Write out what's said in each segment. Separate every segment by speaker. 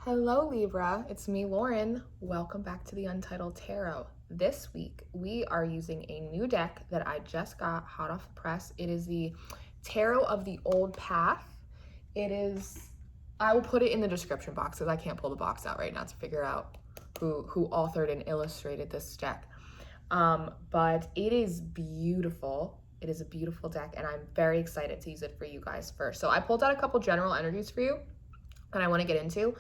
Speaker 1: Hello Libra, it's me Lauren. Welcome back to the Untitled Tarot. This week we are using a new deck that I just got hot off the press. It is the Tarot of the Old Path. I will put it in the description box because I can't pull the box out right now to figure out who authored and illustrated this deck. But it is beautiful. It is a beautiful deck and I'm very excited to use it for you guys first. So I pulled out a couple general energies for you that I want to get into.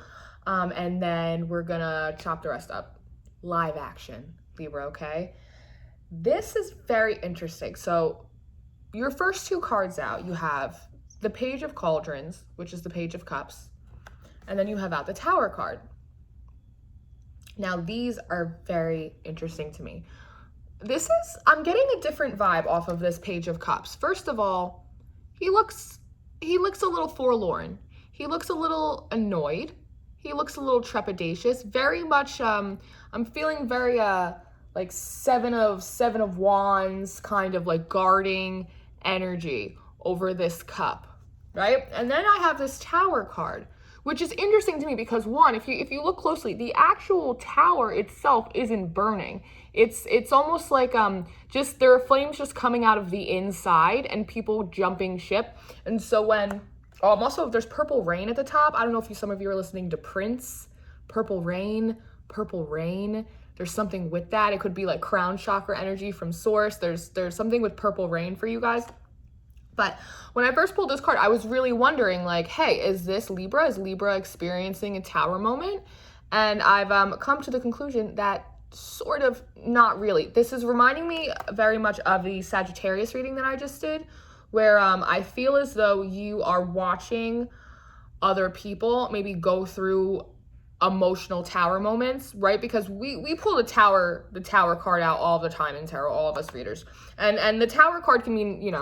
Speaker 1: And then we're gonna chop the rest up. Live action, Libra, okay? This is very interesting. So your first two cards out, you have the Page of Cauldrons, which is the Page of Cups, and then you have out the Tower card. Now these are very interesting to me. I'm getting a different vibe off of this Page of Cups. First of all, he looks a little forlorn. He looks a little annoyed. He looks a little trepidatious, very much, I'm feeling very, like seven of wands, kind of like guarding energy over this cup, right? And then I have this Tower card, which is interesting to me because one, if you look closely, the actual tower itself isn't burning. It's almost like, just, there are flames just coming out of the inside and people jumping ship. And so also, there's Purple Rain at the top. I don't know if some of you are listening to Prince. Purple Rain. There's something with that. It could be like crown chakra energy from Source. There's something with Purple Rain for you guys. But when I first pulled this card, I was really wondering like, hey, is this Libra? Is Libra experiencing a tower moment? And I've come to the conclusion that sort of not really. This is reminding me very much of the Sagittarius reading that I just did, where I feel as though you are watching other people maybe go through emotional tower moments, right? Because we pull the tower card out all the time in tarot, all of us readers. And the Tower card can mean,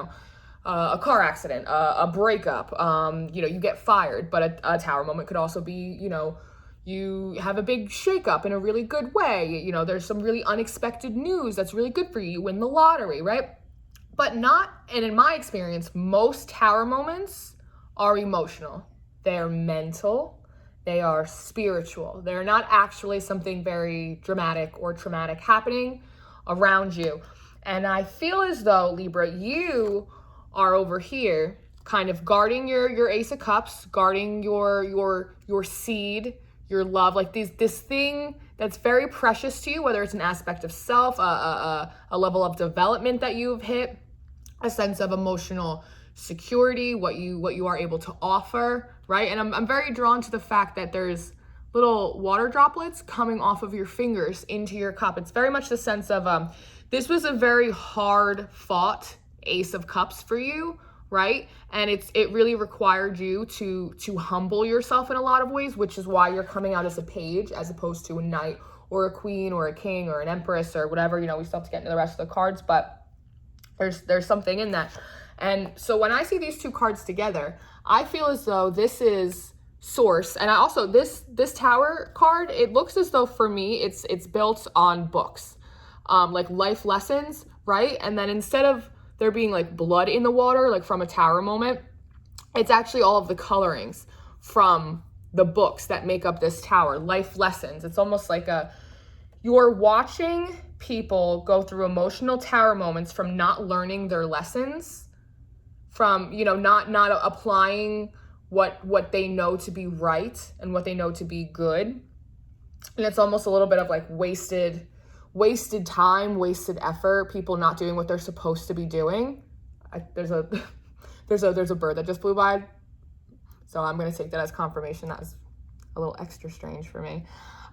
Speaker 1: a car accident, a breakup, you get fired, but a tower moment could also be, you have a big shakeup in a really good way. There's some really unexpected news that's really good for you. You win the lottery, right? But and in my experience, most tower moments are emotional. They're mental, they are spiritual. They're not actually something very dramatic or traumatic happening around you. And I feel as though, Libra, you are over here kind of guarding your Ace of Cups, guarding your seed, your love, like this thing that's very precious to you, whether it's an aspect of self, a level of development that you've hit, a sense of emotional security, what you are able to offer, right? And I'm very drawn to the fact that there's little water droplets coming off of your fingers into your cup. It's very much the sense of this was a very hard fought Ace of Cups for you, right? And it really required you to humble yourself in a lot of ways, which is why you're coming out as a page as opposed to a knight or a queen or a king or an empress or whatever. We still have to get into the rest of the cards, but there's something in that. And so when I see these two cards together, I feel as though this is Source. And I also, this Tower card, it looks as though for me, it's built on books, like life lessons, right? And then instead of there being like blood in the water, like from a tower moment, it's actually all of the colorings from the books that make up this tower, life lessons. It's almost like you're watching people go through emotional tower moments from not learning their lessons, from, not applying what they know to be right and what they know to be good. And it's almost a little bit of like wasted time, wasted effort, people not doing what they're supposed to be doing. There's a bird that just flew by. So I'm going to take that as confirmation. That was a little extra strange for me.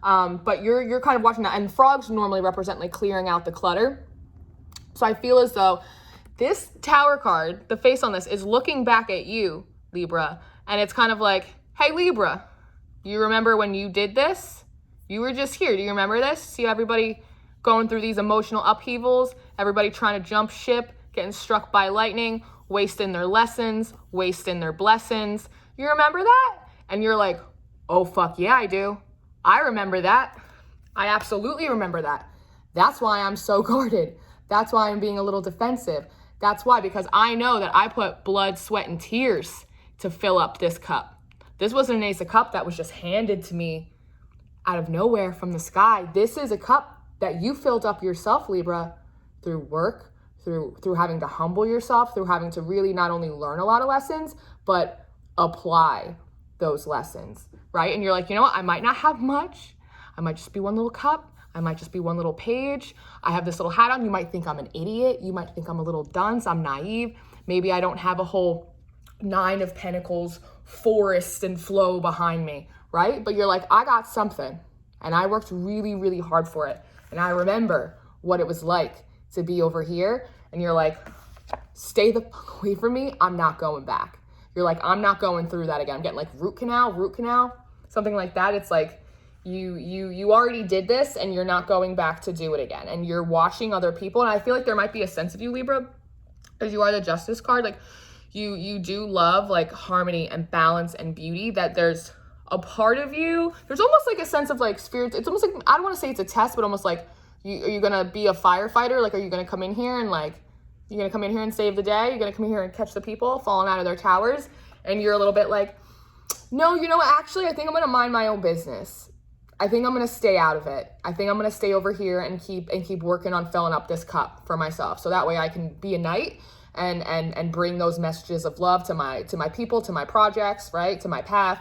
Speaker 1: But you're kind of watching that, and frogs normally represent like clearing out the clutter. So I feel as though this Tower card, the face on this, is looking back at you, Libra, and it's kind of like, hey Libra, you remember when you did this? You were just here. Do you remember this? See everybody going through these emotional upheavals, everybody trying to jump ship, getting struck by lightning, wasting their lessons, wasting their blessings. You remember that? And you're like, oh fuck yeah, I do. I remember that. I absolutely remember that. That's why I'm so guarded. That's why I'm being a little defensive. That's why, because I know that I put blood, sweat, and tears to fill up this cup. This wasn't an Ace of Cups that was just handed to me out of nowhere from the sky. This is a cup that you filled up yourself, Libra, through work, through having to humble yourself, through having to really not only learn a lot of lessons, but apply those lessons, right? And you're like, you know what? I might not have much. I might just be one little cup. I might just be one little page. I have this little hat on. You might think I'm an idiot. You might think I'm a little dunce. I'm naive. Maybe I don't have a whole 9 of Pentacles forest and flow behind me, right? But you're like, I got something, and I worked really, really hard for it. And I remember what it was like to be over here, and you're like, stay the fuck away from me. I'm not going back. You're like, I'm not going through that again. I'm getting like root canal, something like that. It's like you already did this, and you're not going back to do it again. And you're watching other people. And I feel like there might be a sense of you, Libra, as you are the Justice card. Like you do love like harmony and balance and beauty, that there's a part of you. There's almost like a sense of like spirit. It's almost like, I don't want to say it's a test, but almost like, are you going to be a firefighter? Like, are you going to come in here and like, you're going to come in here and save the day? You're going to come in here and catch the people falling out of their towers? And you're a little bit like, no, you know what? Actually, I think I'm going to mind my own business. I think I'm going to stay out of it. I think I'm going to stay over here and keep working on filling up this cup for myself. So that way I can be a knight and bring those messages of love to my people, to my projects, right? To my path.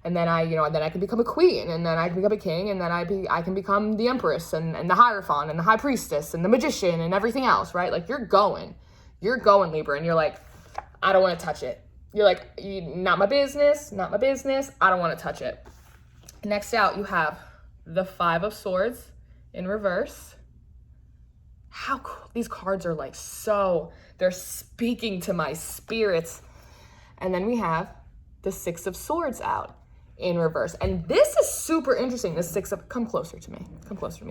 Speaker 1: And then I can become a queen, and then I can become a king, and then I can become the empress and the hierophant and the high priestess and the magician and everything else, right? Like you're going, Libra, and you're like, I don't want to touch it. You're like, not my business. I don't want to touch it. Next out, you have the 5 of Swords in reverse. How cool. These cards are like they're speaking to my spirits. And then we have the 6 of Swords out in reverse. And this is super interesting. Come closer to me,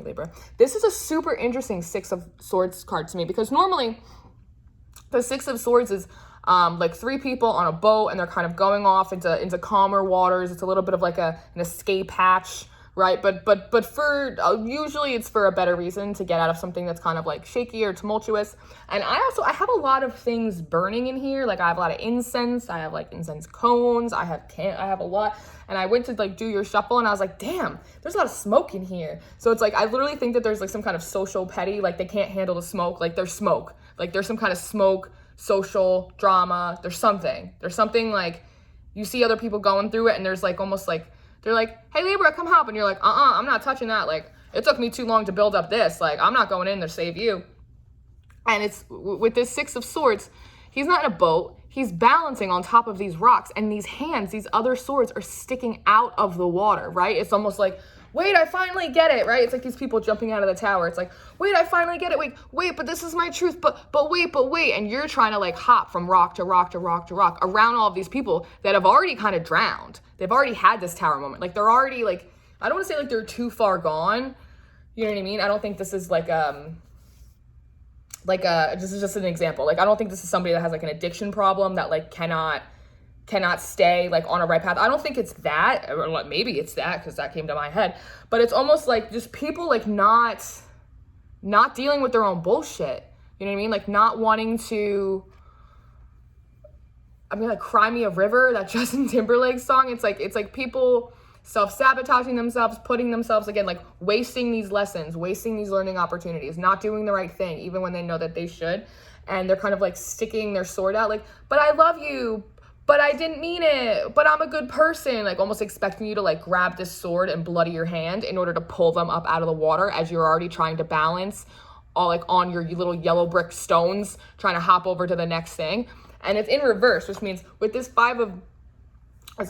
Speaker 1: Libra. This is a super interesting 6 of Swords card to me, because normally the 6 of Swords is like 3 people on a boat, and they're kind of going off into calmer waters. It's a little bit of like an escape hatch, right? But for usually it's for a better reason, to get out of something that's kind of like shaky or tumultuous. And I have a lot of things burning in here. Like I have a lot of incense. I have like incense cones. I have a lot. And I went to like do your shuffle, and I was like, damn, there's a lot of smoke in here. So it's like, I literally think that there's like some kind of social petty, like they can't handle the smoke. Like there's smoke, like there's some kind of smoke, social drama. There's something like you see other people going through it, and there's like almost like, they're like, hey Libra, come help. And you're like, I'm not touching that. Like it took me too long to build up this. Like I'm not going in there to save you. And it's with this 6 of Swords, he's not in a boat. He's balancing on top of these rocks, and these hands, these other swords are sticking out of the water, right? It's almost like, wait, I finally get it, right? It's like these people jumping out of the tower. It's like, wait, I finally get it. Wait, but this is my truth. But wait. And you're trying to like hop from rock to rock to rock to rock around all of these people that have already kind of drowned. They've already had this tower moment. Like they're already like, I don't want to say like they're too far gone. You know what I mean? I don't think this is this is just an example. Like, I don't think this is somebody that has like an addiction problem that like cannot stay like on a right path. I don't think it's that, or maybe it's that, because that came to my head, but it's almost like just people like not dealing with their own bullshit. You know what I mean? Like not wanting to, like Cry Me a River, that Justin Timberlake song. It's like people self-sabotaging themselves, putting themselves, again, like wasting these lessons, wasting these learning opportunities, not doing the right thing, even when they know that they should. And they're kind of like sticking their sword out, like, but I love you, but I didn't mean it, but I'm a good person, like almost expecting you to like grab this sword and bloody your hand in order to pull them up out of the water as you're already trying to balance all like on your little yellow brick stones, trying to hop over to the next thing. And it's in reverse, which means with this 5 of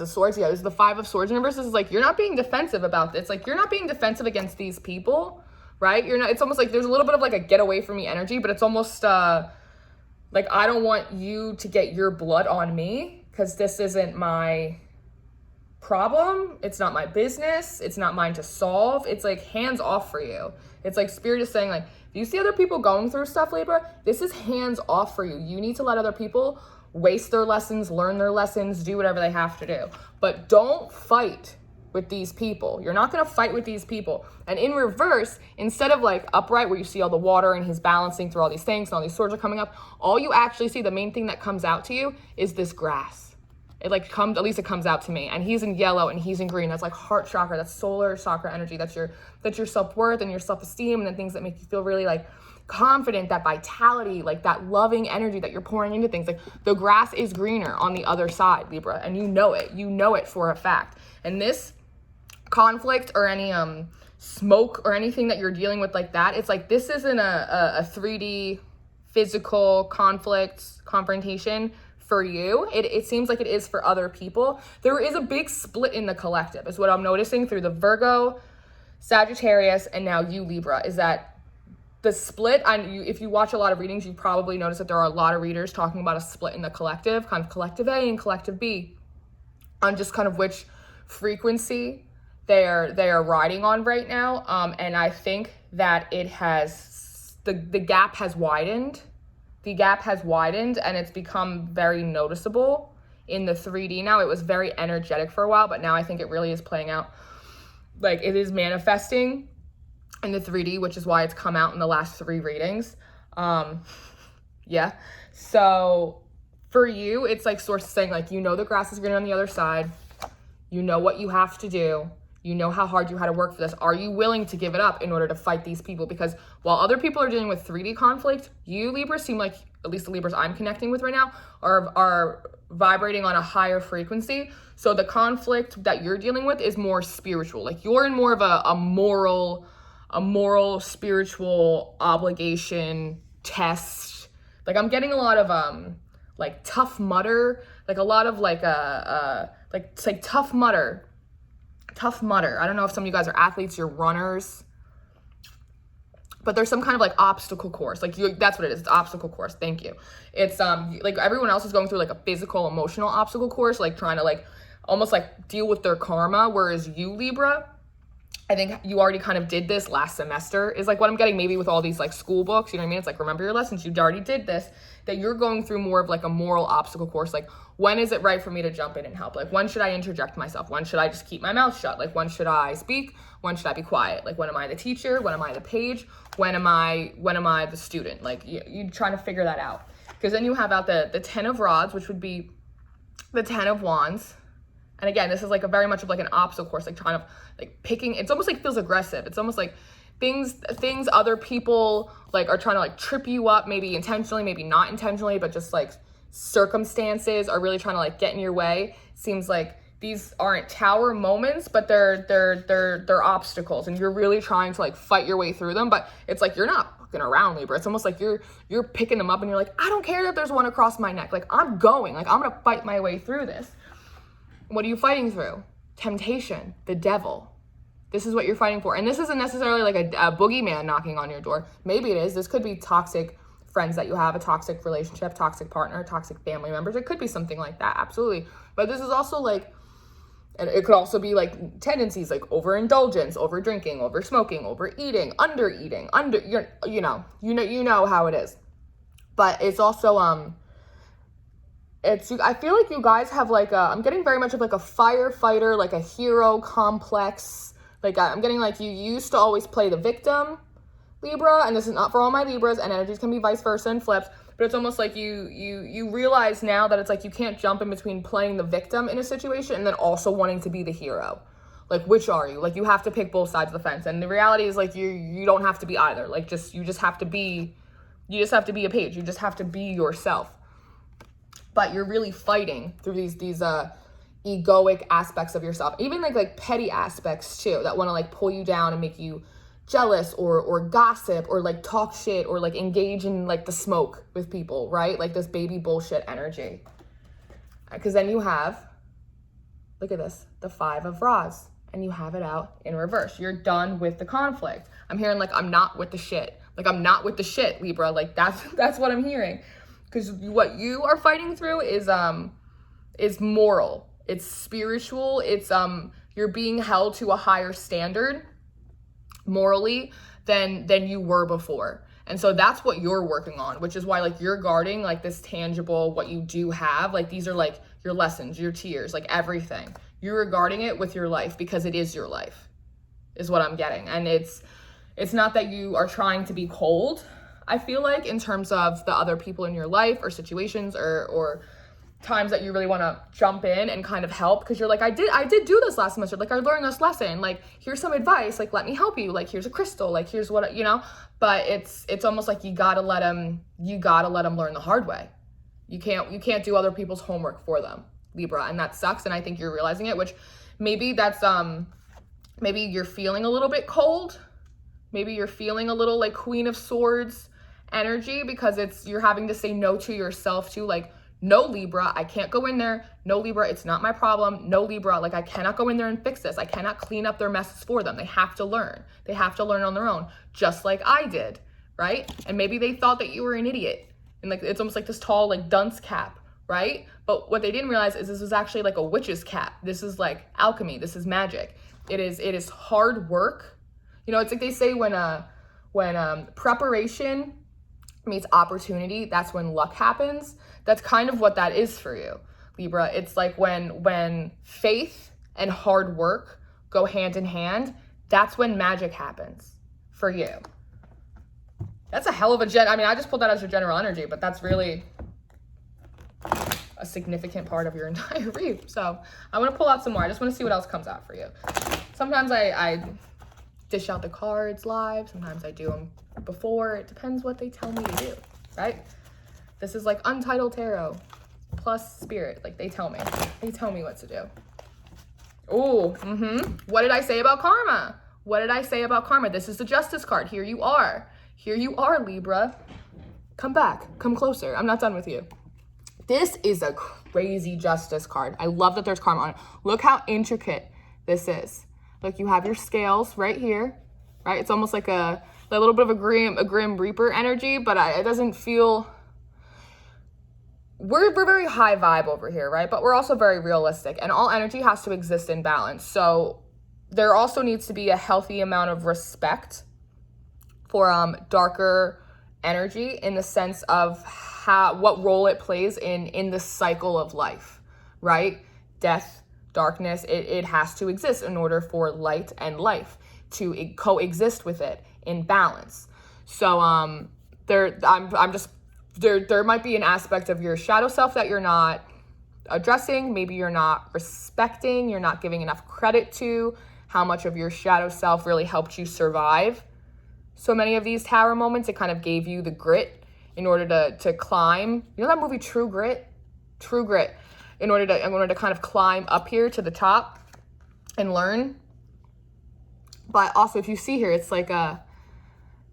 Speaker 1: Swords, this is the 5 of Swords in reverse. This is like, you're not being defensive about this. Like, you're not being defensive against these people, right? You're not, it's almost like there's a little bit of like a get away from me energy, but it's almost like, I don't want you to get your blood on me, because this isn't my problem. It's not my business. It's not mine to solve. It's like hands off for you. It's like Spirit is saying, like, if you see other people going through stuff, Libra, this is hands off for you. You need to let other people waste their lessons, learn their lessons, do whatever they have to do. But don't fight with these people. You're not going to fight with these people. And in reverse, instead of like upright where you see all the water and he's balancing through all these things and all these swords are coming up, all you actually see, the main thing that comes out to you is this grass. It like comes, at least it comes out to me. And he's in yellow and he's in green. That's like heart chakra. That's solar chakra energy. That's your self-worth and your self-esteem, and the things that make you feel really like confident, that vitality, like that loving energy that you're pouring into things. Like the grass is greener on the other side, Libra, and you know it for a fact. And this conflict or any smoke or anything that you're dealing with like that, it's like this isn't a 3D physical confrontation for you. It seems like it is for other people. There is a big split in the collective is what I'm noticing through the Virgo, Sagittarius, and now you, Libra, is that the split, if you watch a lot of readings, you probably notice that there are a lot of readers talking about a split in the collective, kind of collective A and collective B, on just kind of which frequency they are riding on right now. And I think that it has, the gap has widened. The gap has widened and it's become very noticeable in the 3D now. It was very energetic for a while, but now I think it really is playing out. Like it is manifesting in the 3D, which is why it's come out in the last 3 readings. Yeah. So for you, it's like source saying like, you know, the grass is green on the other side. You know what you have to do. You know how hard you had to work for this. Are you willing to give it up in order to fight these people? Because while other people are dealing with 3D conflict, you Libras seem like, at least the Libras I'm connecting with right now, are vibrating on a higher frequency. So the conflict that you're dealing with is more spiritual. Like you're in more of a moral, spiritual obligation test. Like I'm getting a lot of like tough mutter, like a lot of like it's like tough mutter. I don't know if some of you guys are athletes, you're runners, but there's some kind of like obstacle course. Like that's what it is. It's obstacle course. Thank you. It's like everyone else is going through like a physical, emotional obstacle course, like trying to like almost like deal with their karma. Whereas you, Libra, I think you already kind of did this last semester is like what I'm getting maybe with all these like school books, you know what I mean? It's like, remember your lessons, you already did this, that you're going through more of like a moral obstacle course. Like when is it right for me to jump in and help? Like when should I interject myself? When should I just keep my mouth shut? Like when should I speak? When should I be quiet? Like when am I the teacher? When am I the page? When am I the student? Like you trying to figure that out. Because then you have out the 10 of rods, which would be the 10 of wands. And again, this is like a very much of like an obstacle course, like trying to like picking, it's almost like feels aggressive. It's almost like things other people like are trying to like trip you up, maybe intentionally, maybe not intentionally, but just like circumstances are really trying to like get in your way. Seems like these aren't tower moments, but they're obstacles, and you're really trying to like fight your way through them. But it's like you're not fucking around, Libra. It's almost like you're picking them up and you're like, I don't care that there's one across my neck. Like I'm going, like I'm gonna fight my way through this. What are you fighting through? Temptation, the devil. This is what you're fighting for. And this isn't necessarily like a boogeyman knocking on your door. Maybe it is. This could be toxic friends that you have, a toxic relationship, toxic partner, toxic family members. It could be something like that, absolutely. But this is also like, and it could also be like tendencies like overindulgence, over drinking, over smoking, overeating, under eating, you know how it is. But it's also I feel like you guys have like I'm getting very much of like a firefighter, like a hero complex. Like I'm getting like you used to always play the victim, Libra, and this is not for all my Libras, and energies can be vice versa and flips, but it's almost like you realize now that it's like you can't jump in between playing the victim in a situation and then also wanting to be the hero. Like which are you? Like you have to pick both sides of the fence, and the reality is like you don't have to be either. Like you just have to be a page. You just have to be yourself. But you're really fighting through these egoic aspects of yourself, even like petty aspects too, that want to like pull you down and make you jealous or gossip or like talk shit or like engage in like the smoke with people, right? Like this baby bullshit energy. Because then you have, look at this, the 5 of rods, and you have it out in reverse. You're done with the conflict. I'm hearing like, I'm not with the shit. Like I'm not with the shit, Libra. Like that's what I'm hearing. Because what you are fighting through is moral, it's spiritual, it's you're being held to a higher standard morally than you were before. And so that's what you're working on, which is why like you're guarding like this tangible, what you do have, like these are like your lessons, your tears, like everything. You're guarding it with your life because it is your life, is what I'm getting. And it's not that you are trying to be cold, I feel like, in terms of the other people in your life or situations or times that you really want to jump in and kind of help, because you're like, I did do this last semester, like I learned this lesson, like here's some advice, like let me help you, like here's a crystal, like here's what, you know. But it's almost like you gotta let them learn the hard way. You can't do other people's homework for them, Libra, and that sucks. And I think you're realizing it, which maybe that's maybe you're feeling a little bit cold, maybe you're feeling a little like Queen of Swords energy, because you're having to say no to yourself too, like, no, Libra, I can't go in there. No, Libra, it's not my problem. No, Libra, like I cannot go in there and fix this. I cannot clean up their messes for them. They have to learn. They have to learn on their own, just like I did, right? And maybe they thought that you were an idiot. And like it's almost like this tall like dunce cap, right? But what they didn't realize is this was actually like a witch's cap. This is like alchemy. This is magic. It is hard work. You know, it's like they say when preparation meets opportunity, that's when luck happens. That's kind of what that is for you, Libra. It's like when faith and hard work go hand in hand, that's when magic happens for you. That's a hell of a I mean, I just pulled that as your general energy, but that's really a significant part of your entire read. So I want to pull out some more. I just want to see what else comes out for you. Sometimes I dish out the cards live. Sometimes I do them before. It depends what they tell me to do, right? This is like Untitled Tarot plus spirit. Like they tell me what to do. Oh, What did I say about karma? What did I say about karma? This is the Justice card. Here you are. Here you are, Libra. Come back. Come closer. I'm not done with you. This is a crazy Justice card. I love that there's karma on it. Look how intricate this is. Look, you have your scales right here, right? It's almost like a little bit of a grim reaper energy, but it doesn't feel... We're very high vibe over here, right? But we're also very realistic, and all energy has to exist in balance. So there also needs to be a healthy amount of respect for darker energy, in the sense of what role it plays in the cycle of life, right? Death, darkness, it has to exist in order for light and life to coexist with it in balance. So there might be an aspect of your shadow self that you're not addressing. Maybe you're not respecting, you're not giving enough credit to how much of your shadow self really helped you survive so many of these tower moments. It kind of gave you the grit in order to climb. You know that movie True Grit? True Grit. In order to kind of climb up here to the top and learn. But also, if you see here, it's like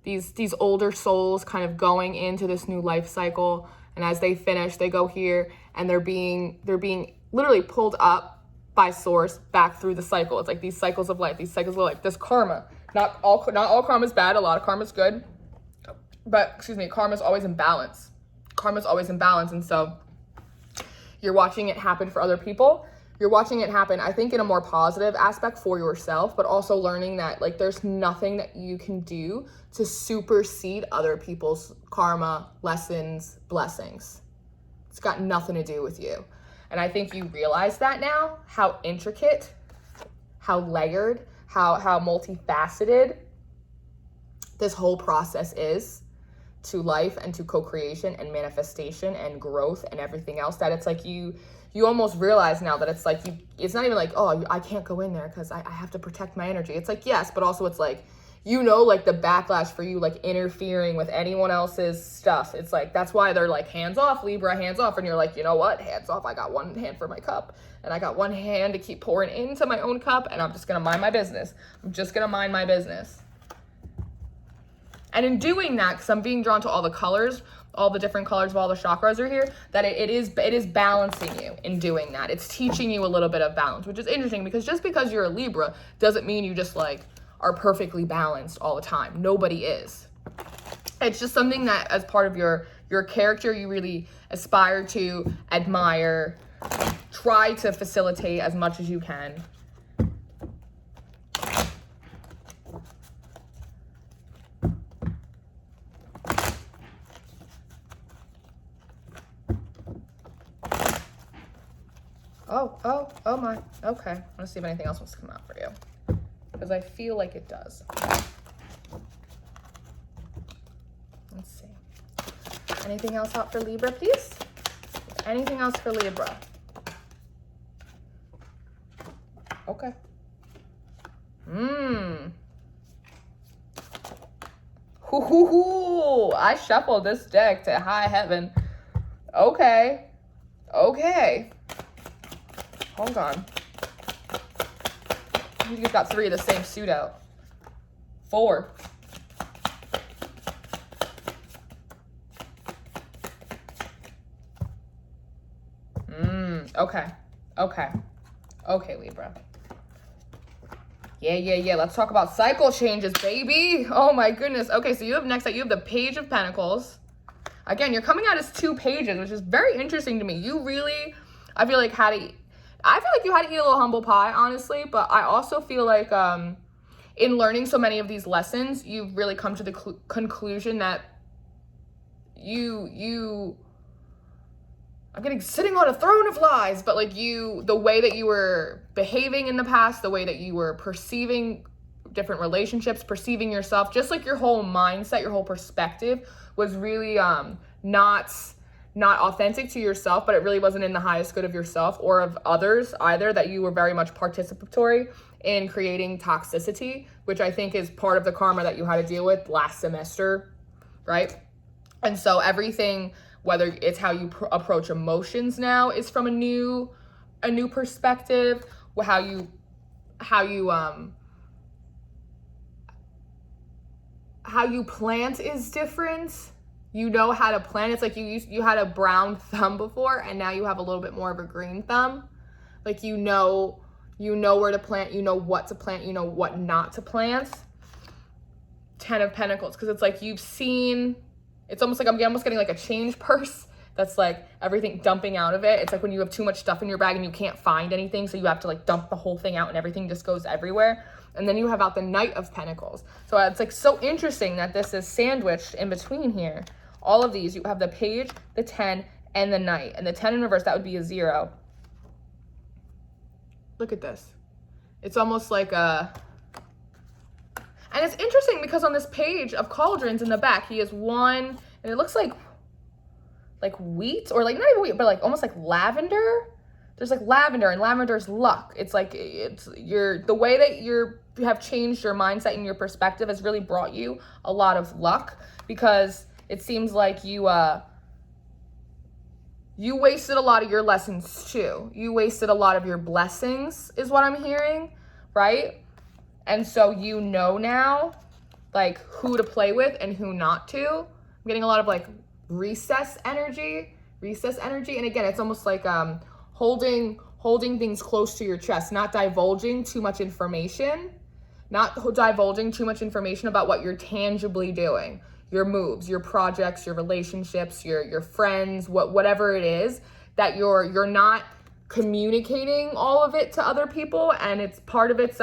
Speaker 1: these older souls kind of going into this new life cycle, and as they finish, they go here, and they're being literally pulled up by source back through the cycle. It's like these cycles of life, this karma. Not all karma is bad. A lot of karma is good, but karma is always in balance. Karma is always in balance, and so you're watching it happen for other people. You're watching it happen, I think, in a more positive aspect for yourself, but also learning that like there's nothing that you can do to supersede other people's karma, lessons, blessings. It's got nothing to do with you. And I think you realize that now, how intricate, how layered, how multifaceted this whole process is to life and to co-creation and manifestation and growth and everything else, that it's like you almost realize now that it's like it's not even like, oh, I can't go in there because I have to protect my energy. It's like, yes, but also it's like, like the backlash for you, like interfering with anyone else's stuff. It's like, that's why they're like, hands off, Libra, hands off. And you're like, you know what? Hands off. I got one hand for my cup, and I got one hand to keep pouring into my own cup, and I'm just going to mind my business. I'm just going to mind my business. And in doing that, because I'm being drawn to all the colors, all the different colors of all the chakras are here, that it is balancing you in doing that. It's teaching you a little bit of balance, which is interesting, because just because you're a Libra doesn't mean you just like are perfectly balanced all the time. Nobody is. It's just something that as part of your character, you really aspire to, admire, try to facilitate as much as you can. Oh my. Okay. Let's see if anything else wants to come out for you, because I feel like it does. Let's see. Anything else out for Libra, please? Anything else for Libra? Okay. I shuffled this deck to high heaven. Okay. Okay. Hold on. You just got 3 of the same suit out. 4. Okay. Okay. Okay, Libra. Yeah. Let's talk about cycle changes, baby. Oh my goodness. Okay, so you have next up, you have the Page of Pentacles. Again, you're coming out as 2 pages, which is very interesting to me. You really, I feel like you had to eat a little humble pie, honestly, but I also feel like in learning so many of these lessons, you've really come to the conclusion that I'm getting sitting on a throne of lies, but like the way that you were behaving in the past, the way that you were perceiving different relationships, perceiving yourself, just like your whole mindset, your whole perspective was really not authentic to yourself, but it really wasn't in the highest good of yourself or of others either, that you were very much participatory in creating toxicity, which I think is part of the karma that you had to deal with last semester, right? And so everything, whether it's how you approach emotions now is from a new perspective, how you plant is different. You know how to plant. It's like you had a brown thumb before, and now you have a little bit more of a green thumb. Like you know where to plant, you know what to plant, you know what not to plant. 10 of Pentacles, because it's like you've seen. It's almost like I'm almost getting like a change purse that's like everything dumping out of it. It's like when you have too much stuff in your bag and you can't find anything, so you have to like dump the whole thing out and everything just goes everywhere. And then you have out the Knight of Pentacles. So it's like so interesting that this is sandwiched in between here. All of these, you have the Page, the 10, and the Knight. And the 10 in reverse, that would be a 0. Look at this. It's almost like a... And it's interesting because on this Page of Cauldrons in the back, he has 1, and it looks like wheat, or like not even wheat, but like almost like lavender. There's like lavender, and lavender's luck. It's like the way that you have changed your mindset and your perspective has really brought you a lot of luck, because it seems like you wasted a lot of your lessons too. You wasted a lot of your blessings is what I'm hearing, right? And so you know now, like, who to play with and who not to. I'm getting a lot of, like, recess energy. And again, it's almost like holding things close to your chest, not divulging too much information. Not divulging too much information about what you're tangibly doing. Your moves, your projects, your relationships, your friends, whatever it is, that you're not communicating all of it to other people, and it's part of it's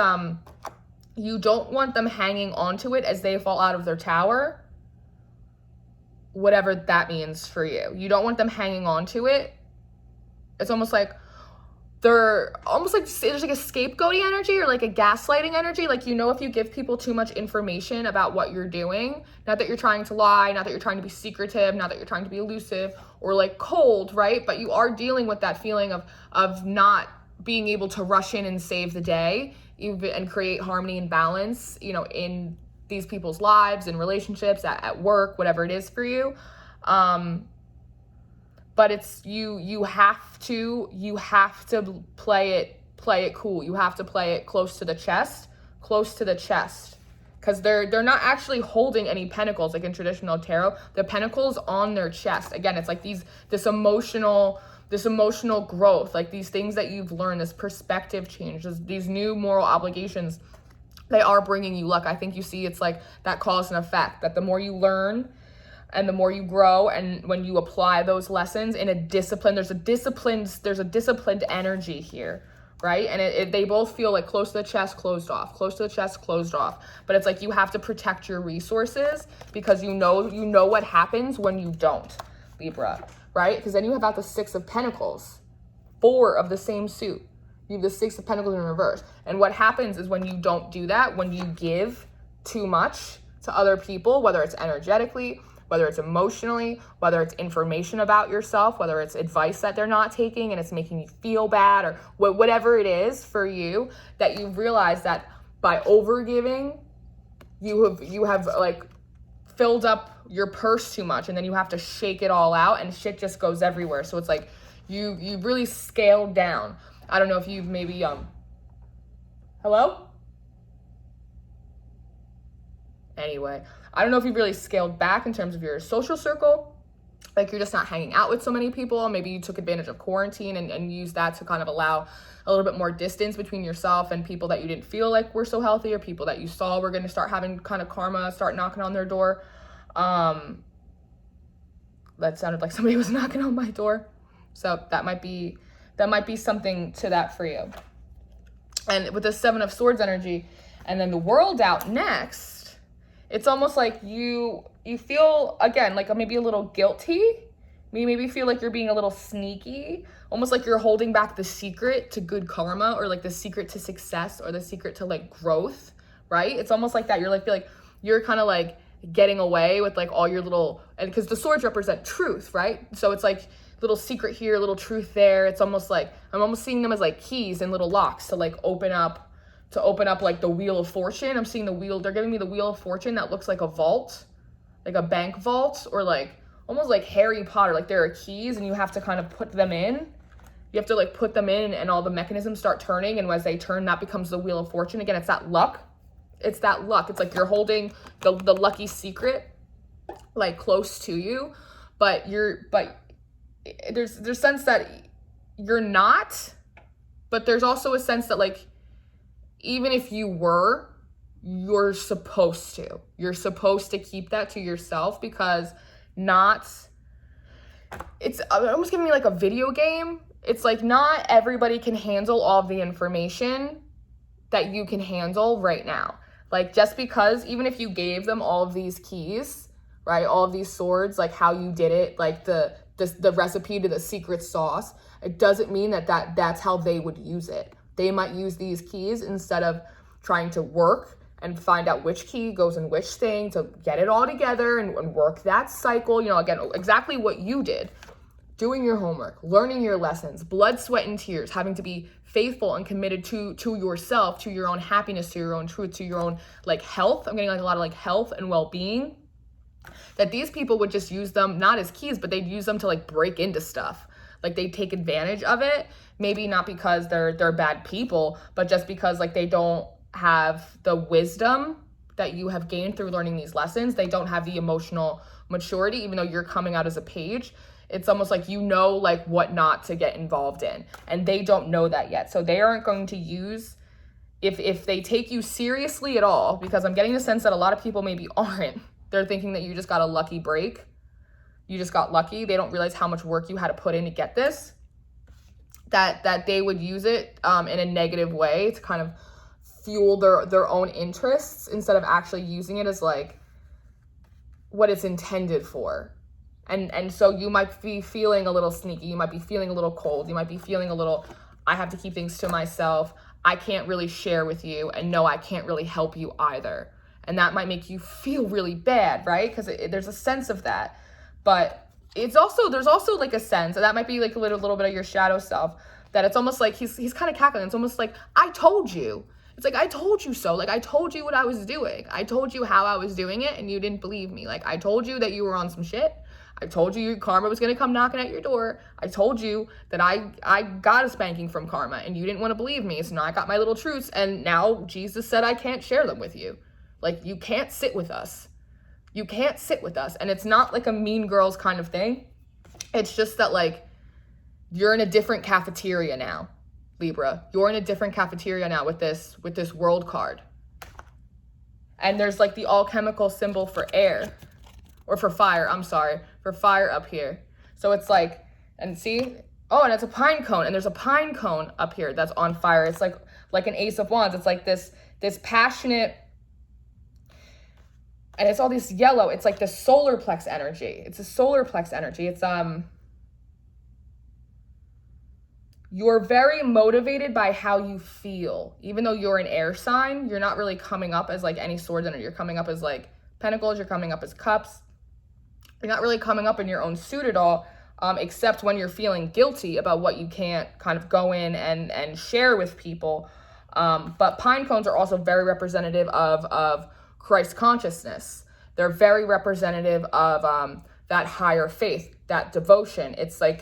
Speaker 1: you don't want them hanging onto it as they fall out of their tower, whatever that means for you. You don't want them hanging onto it. It's almost like there's like a scapegoaty energy or like a gaslighting energy. Like, you know, if you give people too much information about what you're doing, not that you're trying to lie, not that you're trying to be secretive, not that you're trying to be elusive or like cold, right? But you are dealing with that feeling of not being able to rush in and save the day and create harmony and balance, you know, in these people's lives and relationships, at work, whatever it is for you. But it's you have to play it cool. You have to play it close to the chest, because they're not actually holding any pentacles like in traditional tarot. The pentacles on their chest. Again, it's like this emotional growth, like these things that you've learned, this perspective change, these new moral obligations, they are bringing you luck. I think you see it's like that cause and effect, that the more you learn and the more you grow, and when you apply those lessons in a discipline, there's a disciplined energy here, right? And they both feel like close to the chest, closed off, close to the chest, closed off. But it's like you have to protect your resources, because you know what happens when you don't, Libra, right? Because then you have out the 6 of Pentacles, 4 of the same suit. You have the 6 of Pentacles in reverse. And what happens is when you don't do that, when you give too much to other people, whether it's energetically, whether it's emotionally, whether it's information about yourself, whether it's advice that they're not taking and it's making you feel bad, or whatever it is for you, that you realize that by overgiving, you have like filled up your purse too much, and then you have to shake it all out and shit just goes everywhere. So it's like you really scaled down. I don't know if you've maybe hello? Anyway, I don't know if you've really scaled back in terms of your social circle. Like you're just not hanging out with so many people. Maybe you took advantage of quarantine and used that to kind of allow a little bit more distance between yourself and people that you didn't feel like were so healthy, or people that you saw were going to start having kind of karma start knocking on their door. That sounded like somebody was knocking on my door. So that might be something to that for you. And with the Seven of Swords energy and then the World out next, it's almost like you feel, again, like maybe a little guilty. Maybe feel like you're being a little sneaky, almost like you're holding back the secret to good karma, or like the secret to success, or the secret to like growth, right? It's almost like that. You're like, feel like you're kind of like getting away with like all your little, and because the swords represent truth, right? So it's like little secret here, little truth there. It's almost like, I'm almost seeing them as like keys and little locks to like open up like the Wheel of Fortune. I'm seeing the wheel, they're giving me the Wheel of Fortune that looks like a vault, like a bank vault, or like almost like Harry Potter, like there are keys and you have to kind of put them in. You have to like put them in and all the mechanisms start turning, and as they turn, that becomes the Wheel of Fortune. Again, it's that luck. It's that luck. It's like you're holding the lucky secret like close to you, but there's sense that you're not, but there's also a sense that like, even if you were, you're supposed to keep that to yourself, because it's almost giving me like a video game. It's like not everybody can handle all of the information that you can handle right now. Like just because, even if you gave them all of these keys, right, all of these swords, like how you did it, like the recipe to the secret sauce, it doesn't mean that's how they would use it. They might use these keys instead of trying to work and find out which key goes in which thing to get it all together and work that cycle. You know, again, exactly what you did. Doing your homework, learning your lessons, blood, sweat, and tears, having to be faithful and committed to yourself, to your own happiness, to your own truth, to your own like health. I'm getting like a lot of like health and well-being. That these people would just use them not as keys, but they'd use them to like break into stuff. Like they take advantage of it. Maybe not because they're bad people, but just because like they don't have the wisdom that you have gained through learning these lessons. They don't have the emotional maturity, even though you're coming out as a page. It's almost like you know like what not to get involved in, and they don't know that yet. So they aren't going to use, if they take you seriously at all, because I'm getting the sense that a lot of people maybe aren't. They're thinking that you just got a lucky break. You just got lucky. They don't realize how much work you had to put in to get this. That they would use it in a negative way to kind of fuel their own interests, instead of actually using it as like what it's intended for. And so you might be feeling a little sneaky. You might be feeling a little cold. You might be feeling a little, I have to keep things to myself. I can't really share with you. And no, I can't really help you either. And that might make you feel really bad, right? Because there's a sense of that. But there's also like a sense, that might be like a little bit of your shadow self, that it's almost like he's kind of cackling. It's almost like, I told you. It's like, I told you so. Like, I told you what I was doing. I told you how I was doing it, and you didn't believe me. Like, I told you that you were on some shit. I told you your karma was going to come knocking at your door. I told you that I got a spanking from karma, and you didn't want to believe me. So now I got my little truths, and now Jesus said I can't share them with you. Like, you can't sit with us. You can't sit with us. And it's not like a Mean Girls kind of thing. It's just that, like, you're in a different cafeteria now, Libra. You're in a different cafeteria now with this world card. And there's, like, the alchemical symbol for air. Or for fire, I'm sorry. For fire up here. So it's like, and see? Oh, and it's a pine cone. And there's a pine cone up here that's on fire. It's like an Ace of Wands. It's like this passionate, and it's all this yellow. It's like the solar plex energy. It's a solar plex energy. It's, you're very motivated by how you feel. Even though you're an air sign, you're not really coming up as like any swords energy. You're coming up as like pentacles. You're coming up as cups. You're not really coming up in your own suit at all, except when you're feeling guilty about what you can't kind of go in and share with people. But pine cones are also very representative of Christ consciousness. They're very representative of that higher faith, that devotion. It's like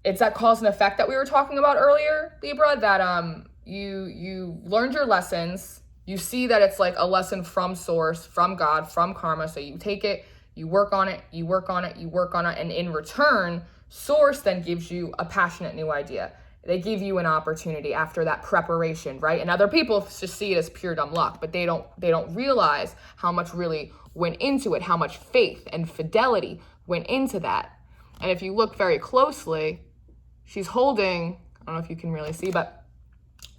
Speaker 1: it's that cause and effect that we were talking about earlier, Libra, that you learned your lessons. You see that it's like a lesson from source, from God, from karma. So you take it, you work on it, you work on it, you work on it. And in return, source then gives you a passionate new idea. They give you an opportunity after that preparation, right? And other people just see it as pure dumb luck, but they don't realize how much really went into it, how much faith and fidelity went into that. And if you look very closely, she's holding, I don't know if you can really see, but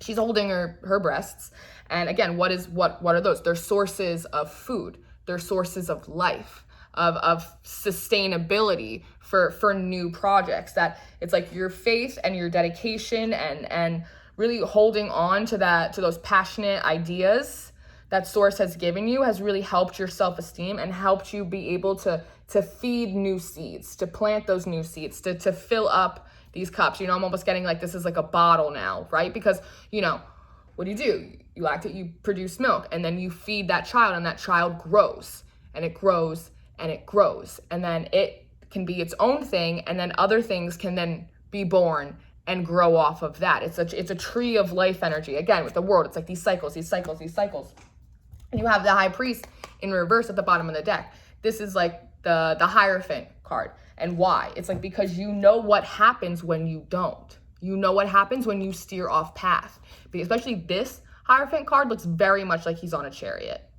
Speaker 1: she's holding her breasts. And again, what are those? They're sources of food. They're sources of life, of sustainability for new projects. That it's like your faith and your dedication and really holding on to those passionate ideas that source has given you has really helped your self-esteem and helped you be able to feed new seeds, to plant those new seeds, to fill up these cups. I'm almost getting like this is like a bottle now, right? Because, what do? You lactate, you produce milk, and then you feed that child, and that child grows, and it grows, and it grows. And then it can be its own thing, and then other things can then be born and grow off of that. It's a tree of life energy. Again, with the world, it's like these cycles. And you have the High Priest in reverse at the bottom of the deck. This is like the Hierophant card. And why? It's like because you know what happens when you don't. You know what happens when you steer off path. But especially this Hierophant card looks very much like he's on a chariot.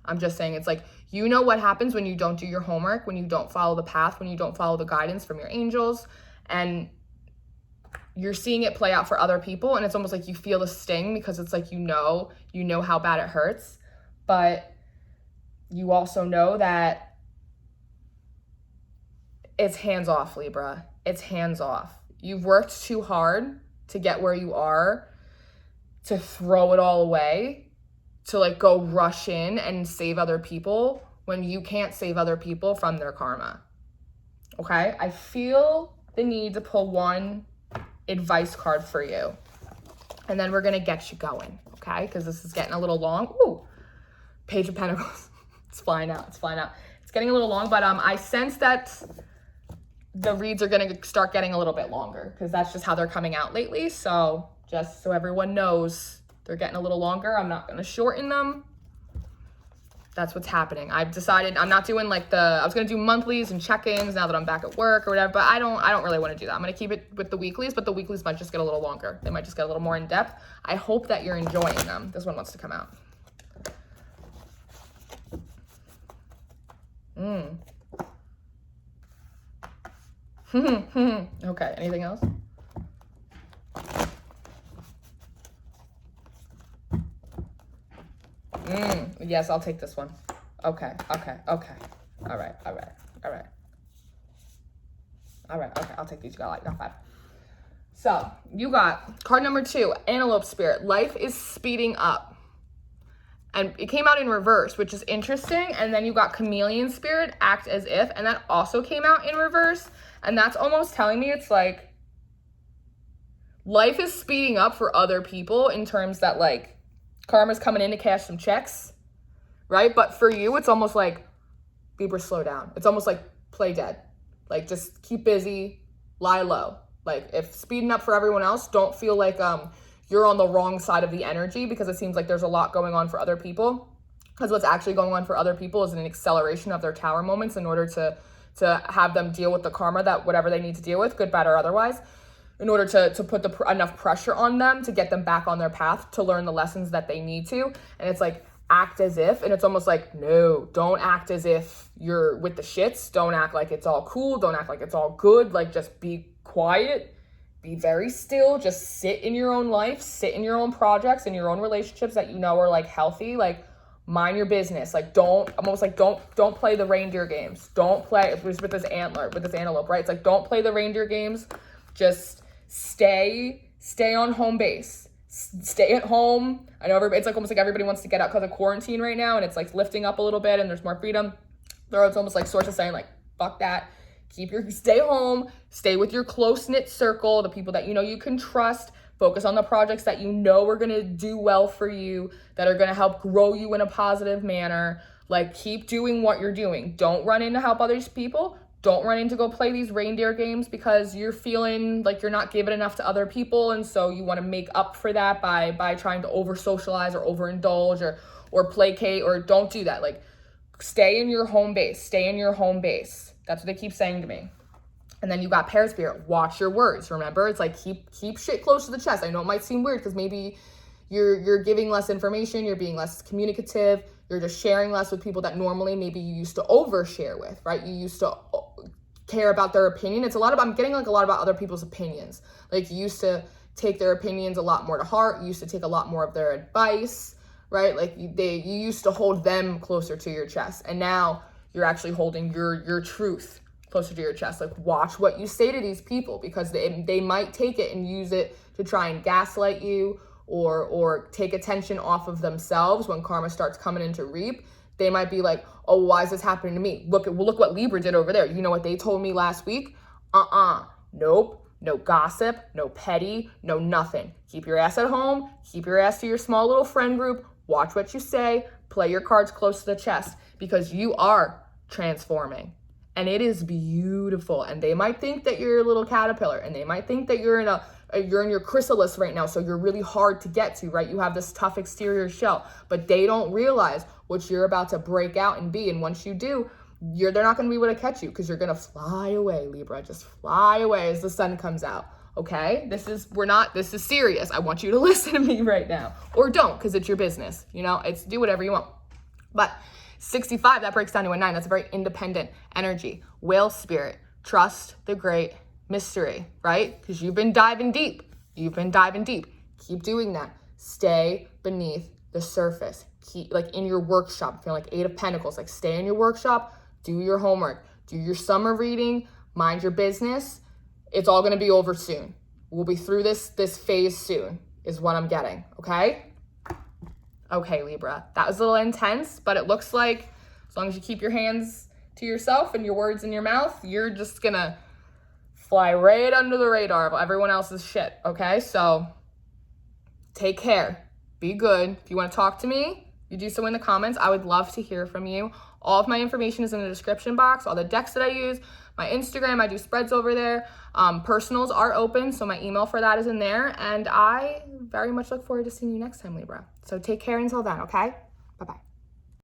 Speaker 1: I'm just saying, it's like, you know what happens when you don't do your homework, when you don't follow the path, when you don't follow the guidance from your angels, and you're seeing it play out for other people. And it's almost like you feel the sting because it's like, you know how bad it hurts. But you also know that it's hands off, Libra. It's hands off. You've worked too hard to get where you are, to throw it all away, to like go rush in and save other people when you can't save other people from their karma. Okay? I feel the need to pull one advice card for you. And then we're going to get you going. Okay? Because this is getting a little long. Ooh. Page of Pentacles. It's flying out. It's getting a little long, but I sense that the reads are going to start getting a little bit longer because that's just how they're coming out lately. So just so everyone knows, they're getting a little longer. I'm not going to shorten them. That's what's happening. I've decided I'm not doing like I was going to do monthlies and check-ins now that I'm back at work or whatever, but I don't really want to do that. I'm going to keep it with the weeklies, but the weeklies might just get a little longer. They might just get a little more in depth. I hope that you're enjoying them. This one wants to come out. Okay, anything else? Yes, I'll take this one. Okay. All right. Okay, I'll take these. You got 5. So, you got card number 2, Antelope Spirit. Life is speeding up. And it came out in reverse, which is interesting. And then you got Chameleon Spirit, Act As If. And that also came out in reverse. And that's almost telling me it's like life is speeding up for other people in terms that like karma's coming in to cash some checks, right? But for you, it's almost like Libra, slow down. It's almost like play dead. Like just keep busy, lie low. Like if speeding up for everyone else, don't feel like you're on the wrong side of the energy because it seems like there's a lot going on for other people. Because what's actually going on for other people is an acceleration of their tower moments in order to have them deal with the karma that whatever they need to deal with, good, bad, or otherwise, in order to put enough pressure on them to get them back on their path to learn the lessons that they need to. And it's like, act as if, and it's almost like, no, don't act as if you're with the shits. Don't act like it's all cool. Don't act like it's all good. Like, just be quiet, be very still, just sit in your own life, sit in your own projects and your own relationships that you know are like healthy. Like, mind your business. Like, don't play the reindeer games. Don't play with this antelope, right? It's like, don't play the reindeer games. Just stay on home base. Stay at home. I know it's like almost like everybody wants to get out because of quarantine right now, and it's like lifting up a little bit and there's more freedom. or it's almost like sources saying like, fuck that. Stay home, stay with your close-knit circle, the people that you know you can trust. Focus on the projects that you know are gonna do well for you, that are gonna help grow you in a positive manner. Like, keep doing what you're doing. Don't run in to help other people. Don't run in to go play these reindeer games because you're feeling like you're not giving enough to other people, and so you want to make up for that by trying to over socialize or overindulge or placate, or don't do that. Like, stay in your home base. Stay in your home base. That's what they keep saying to me. And then you got Pair Spirit. Watch your words. Remember, it's like keep shit close to the chest. I know it might seem weird because maybe you're giving less information, you're being less communicative, you're just sharing less with people that normally maybe you used to overshare with, right? You used to care about their opinion. I'm getting like a lot about other people's opinions. Like, you used to take their opinions a lot more to heart. You used to take a lot more of their advice, right? Like, you used to hold them closer to your chest, and now you're actually holding your truth closer to your chest. Like, watch what you say to these people, because they might take it and use it to try and gaslight you or take attention off of themselves. When karma starts coming in to reap, they might be like, oh, why is this happening to me? Look what Libra did over there. You know what they told me last week? Nope. No gossip, no petty, no nothing. Keep your ass at home. Keep your ass to your small little friend group. Watch what you say. Play your cards close to the chest, because you are transforming. And it is beautiful. And they might think that you're a little caterpillar, and they might think that you're in your chrysalis right now, so you're really hard to get to, right? You have this tough exterior shell, but they don't realize what you're about to break out and be. And once you do, they're not going to be able to catch you, because you're going to fly away, Libra. Just fly away as the sun comes out. Okay? This is serious. I want you to listen to me right now, or don't, because it's your business. You know, it's do whatever you want. But 65, that breaks down to a 9. That's a very independent energy. Whale spirit, trust the great mystery, right? Because you've been diving deep. Keep doing that. Stay beneath the surface. Keep, like, in your workshop, feeling like 8 of Pentacles, like, stay in your workshop, do your homework, do your summer reading, mind your business. It's all going to be over soon. We'll be through this phase soon, is what I'm getting. Okay? Okay, Libra. That was a little intense, but it looks like as long as you keep your hands to yourself and your words in your mouth, you're just going to fly right under the radar of everyone else's shit. Okay? So take care. Be good. If you want to talk to me, you do so in the comments. I would love to hear from you. All of my information is in the description box. All the decks that I use, my Instagram, I do spreads over there. Personals are open, so my email for that is in there. And I very much look forward to seeing you next time, Libra. So take care until then, okay? Bye-bye.